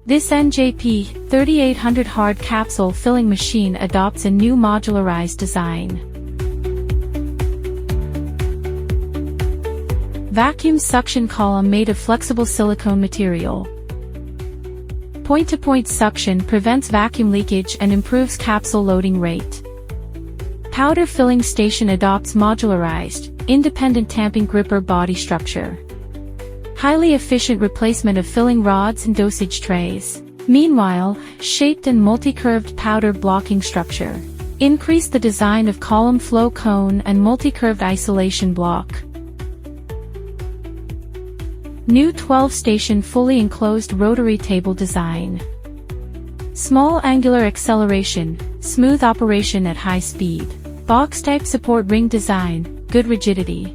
This NJP 3800 hard capsule filling machine adopts a new modularized design. Vacuum suction column made of flexible silicone material. Point-to-point suction prevents vacuum leakage and improves capsule loading rate. Powder filling station adopts modularized, independent tamping gripper body structure. Highly efficient replacement of filling rods and dosage trays. Meanwhile, shaped and multi-curved powder blocking structure. Increase the design of column flow cone and multi-curved isolation block. New 12-station fully enclosed rotary table design. Small angular acceleration, smooth operation at high speed. Box-type support ring design, good rigidity.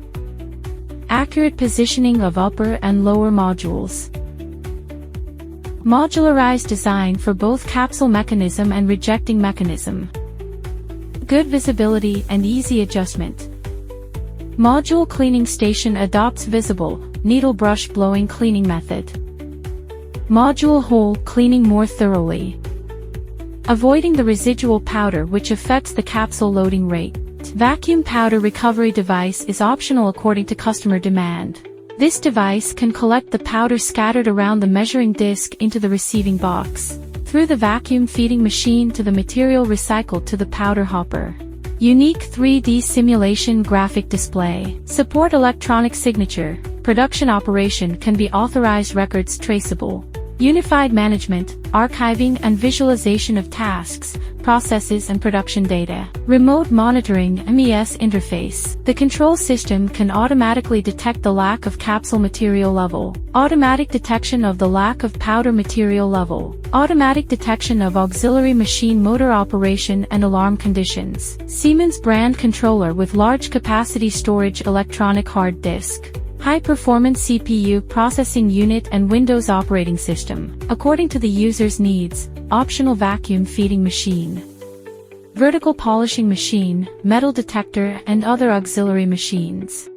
Accurate positioning of upper and lower modules. Modularized design for both capsule mechanism and rejecting mechanism. Good visibility and easy adjustment. Module cleaning station adopts visible, needle brush blowing cleaning method. Module hole cleaning more thoroughly. Avoiding the residual powder which affects the capsule loading rate. Vacuum powder recovery device is optional according to customer demand. This device can collect the powder scattered around the measuring disc into the receiving box, through the vacuum feeding machine to the material recycled to the powder hopper. Unique 3D simulation graphic display. Support electronic signature. Production operation can be authorized, records traceable. Unified management, archiving and visualization of tasks, processes and production data. Remote monitoring MES interface. The control system can automatically detect the lack of capsule material level. Automatic detection of the lack of powder material level. Automatic detection of auxiliary machine motor operation and alarm conditions. Siemens brand controller with large capacity storage electronic hard disk. High-performance CPU processing unit and Windows operating system, according to the user's needs. Optional vacuum feeding machine. Vertical polishing machine, metal detector and other auxiliary machines.